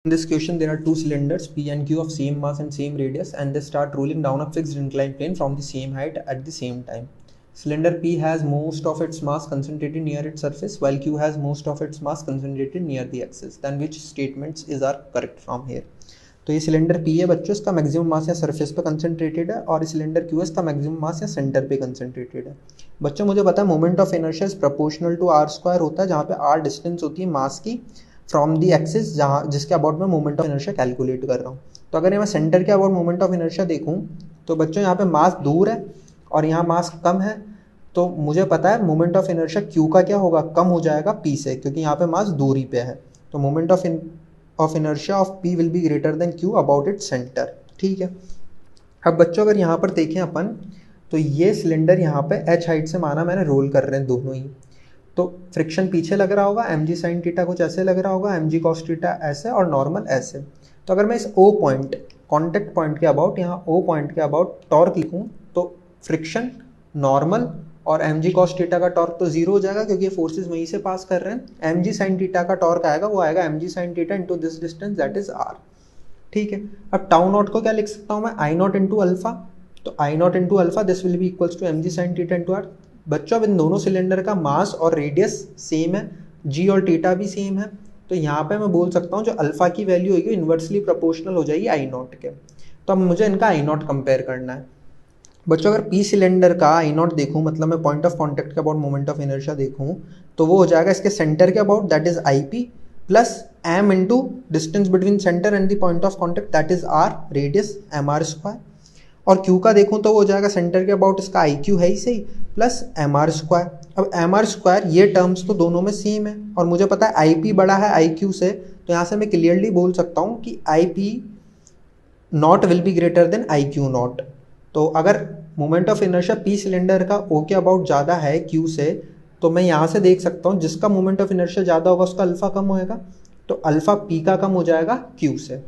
In this question, there are two cylinders P and Q of same mass and same radius, and they start rolling down a fixed inclined plane from the same height at the same time. Cylinder P has most of its mass concentrated near its surface, while Q has most of its mass concentrated near the axis. Then which statements are correct from here? तो ये cylinder P है बच्चों, इसका maximum mass या surface पे concentrated है, और cylinder Q इसका मैक्सिमम मास या सेंटर पे कंसंट्रेटेड है. बच्चों मुझे पता है moment of inertia is proportional to r square होता है, जहाँ पे आर डिस्टेंस होती है मास की फ्रॉम दी एक्सिस, जहाँ जिसके अबाउट मैं मोमेंट ऑफ इनर्शिया कैलकुलेट कर रहा हूँ. तो अगर मैं सेंटर के अबाउट मोमेंट ऑफ इनर्शिया देखूँ तो बच्चों यहाँ पे मास दूर है और यहाँ मास कम है, तो मुझे पता है मोमेंट ऑफ इनर्शिया Q का क्या होगा, कम हो जाएगा P से, क्योंकि यहाँ पे मास दूरी पे है. तो moment of inertia of P will be greater then Q about it centre. ठीक है. अब बच्चों अगर यहाँ पर देखें अपन, तो ये सिलेंडर यहाँ पे H हाइट से माना मैंने रोल कर रहे हैं दोनों ही, तो फ्रिक्शन पीछे लग रहा होगा, mg साइन थीटा कुछ ऐसे लग रहा होगा, mg कॉस थीटा ऐसे और नॉर्मल ऐसे. तो अगर मैं इस O पॉइंट, कॉन्टेक्ट पॉइंट के अबाउट, यहाँ O पॉइंट के अबाउट टॉर्क लिखूँ, तो फ्रिक्शन नॉर्मल और mg कॉस थीटा का टॉर्क तो जीरो हो जाएगा क्योंकि ये फोर्सेस वहीं से पास कर रहे हैं. mg साइन थीटा का टॉर्क आएगा, वो आएगा mg sine theta into this distance that is r. ठीक है. अब टाउ नॉट को क्या लिख सकता हूँ मैं, आई नॉट इंटू अल्फा. तो I not into alpha this will be equals to mg sine theta into r. बच्चों अब इन दोनों सिलेंडर का मास और रेडियस सेम है, g और थीटा भी सेम है, तो यहाँ पे मैं बोल सकता हूँ जो अल्फा की वैल्यू होगी इन्वर्सली प्रोपोर्शनल हो जाएगी आई नॉट के. तो अब मुझे इनका आई नॉट कंपेयर करना है. बच्चों अगर पी सिलेंडर का आई नॉट देखूँ, मतलब मैं पॉइंट ऑफ कॉन्टेक्ट के अबाउट मोमेंट ऑफ इनर्शिया देखूँ, तो वो हो जाएगा इसके सेंटर के about that is I p plus m into distance between centre and the point of contact that is r, radius m r square. और Q का देखूँ तो वो हो जाएगा सेंटर के अबाउट इसका आई क्यू है ही सही प्लस एम आर स्क्वायर. अब एम आर स्क्वायर ये टर्म्स तो दोनों में सेम है और मुझे पता है आई पी बड़ा है आई क्यू से, तो यहाँ से मैं क्लियरली बोल सकता हूँ कि I p naught will be greater than I q naught. तो अगर moment of inertia p cylinder का O के अबाउट ज़्यादा है Q से, तो मैं यहाँ से देख सकता हूँ जिसका मोमेंट ऑफ इनर्शिया ज़्यादा होगा उसका अल्फा कम होएगा, तो अल्फा P का कम हो जाएगा Q से.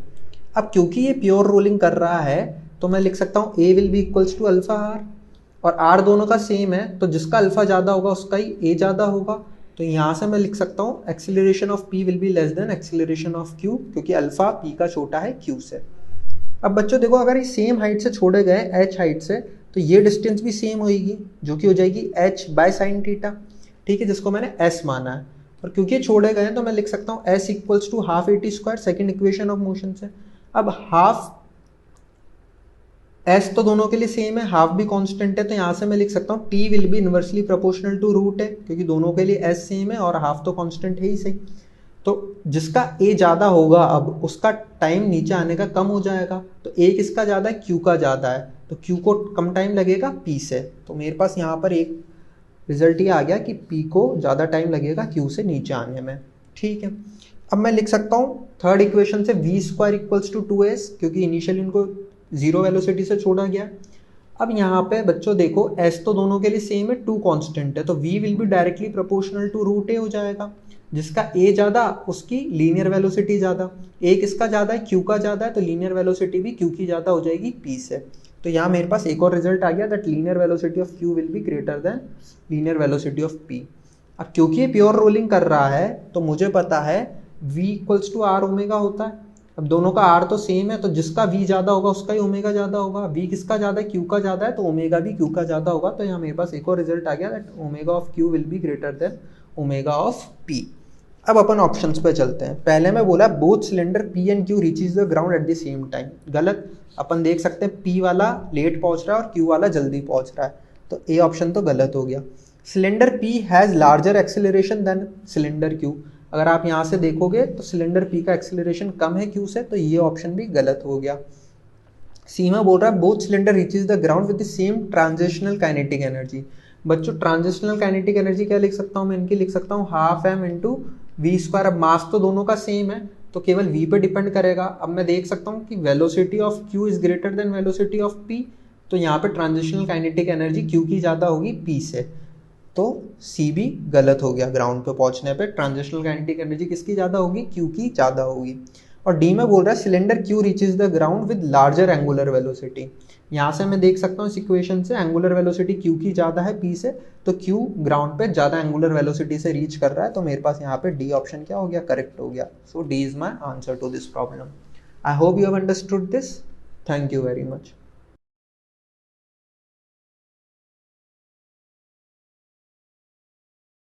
अब क्योंकि ये प्योर रोलिंग कर रहा है तो मैं लिख सकता हूँ A will be equals to alpha r, और R दोनों का सेम है तो जिसका अल्फा ज़्यादा होगा उसका ही A ज़्यादा होगा. तो यहाँ से मैं लिख सकता हूँ acceleration of P will be less than acceleration of Q, क्योंकि अल्फा P का छोटा है Q से. अब बच्चों देखो अगर ये सेम हाइट से छोड़े गए H हाइट से, तो ये डिस्टेंस भी सेम होगी जो कि हो जाएगी H बाय साइन थीटा. ठीक है, जिसको मैंने S माना है. और क्योंकि ये छोड़े गए हैं तो मैं लिख सकता हूँ S equals to half a t square, second equation of motion से. अब हाफ S तो दोनों के लिए सेम है, हाफ भी कांस्टेंट है, तो यहाँ से मैं लिख सकता हूँ T will be inversely proportional to root है, क्योंकि दोनों के लिए S सेम है और हाफ तो कांस्टेंट है ही सही. तो जिसका A ज़्यादा होगा अब उसका टाइम नीचे आने का कम हो जाएगा, तो A किसका ज़्यादा है, Q का ज़्यादा है, तो Q को कम टाइम लगेगा P से. तो मेरे पास यहाँ पर एक रिजल्ट ये आ गया कि P को ज़्यादा टाइम लगेगा Q से नीचे आने में. ठीक है. अब मैं लिख सकता हूँ थर्ड इक्वेशन से v square equals to 2s, क्योंकि इनिशियली उनको जीरो वेलोसिटी से छोड़ा गया. अब यहाँ पे बच्चों देखो s तो दोनों के लिए सेम है, 2 कांस्टेंट है, तो v will be directly proportional to root a हो जाएगा. जिसका a ज़्यादा उसकी लीनियर वेलोसिटी ज़्यादा, a किसका ज़्यादा है, q का ज़्यादा है, तो लीनियर वेलोसिटी भी q की ज़्यादा हो जाएगी p से. तो यहाँ मेरे पास एक और रिजल्ट आ गया that linear velocity of q will be greater then linear velocity of p. अब क्योंकि ये प्योर रोलिंग कर रहा है तो मुझे पता है v equals to r omega होता है. अब दोनों का r तो सेम है, तो जिसका v ज़्यादा होगा उसका ही ओमेगा ज़्यादा होगा. v किसका ज़्यादा है, q का ज़्यादा है, तो ओमेगा भी q का ज़्यादा होगा. तो यहाँ मेरे पास एक और रिजल्ट आ गया that omega of q will be greater than omega of p. अब अपन ऑप्शंस पे चलते हैं. पहले मैं बोला both cylinder P and Q reaches the ground at the same time. गलत. अपन देख सकते हैं P वाला लेट पहुंच रहा है और Q वाला जल्दी पहुंच रहा है, तो ए ऑप्शन तो गलत हो गया. Cylinder P has larger acceleration than cylinder Q. अगर आप यहाँ से देखोगे तो सिलेंडर P का एक्सेलरेशन कम है Q से, तो ये ऑप्शन भी गलत हो गया. सीमा बोल रहा है both cylinder reaches the ground with the same transitional kinetic energy. बच्चों ट्रांजिशनल काइनेटिक एनर्जी क्या लिख सकता हूँ मैं, इनकी लिख सकता हूँ half m into v square. अब मास तो दोनों का सेम है तो केवल v पे डिपेंड करेगा. अब मैं देख सकता हूँ कि velocity of q is greater than velocity of p, तो यहाँ पे ट्रांजिशनल काइनेटिक एनर्जी q की ज़्यादा होगी p से, तो C भी गलत हो गया. ग्राउंड पे पहुंचने पे ट्रांजिशनल काइनेटिक एनर्जी किसकी ज़्यादा होगी, Q की ज़्यादा होगी. और डी में बोल रहा है cylinder Q reaches the ground with larger angular velocity. यहाँ से मैं देख सकता हूँ इस इक्वेशन से एंगुलर वेलोसिटी क्यू की ज़्यादा है पी से, तो क्यू ग्राउंड पे ज़्यादा एंगुलर वेलोसिटी से रीच कर रहा है, तो मेरे पास यहाँ पे डी ऑप्शन क्या हो गया, करेक्ट हो गया। So D is my answer to this problem. I hope you have understood this. Thank you very much.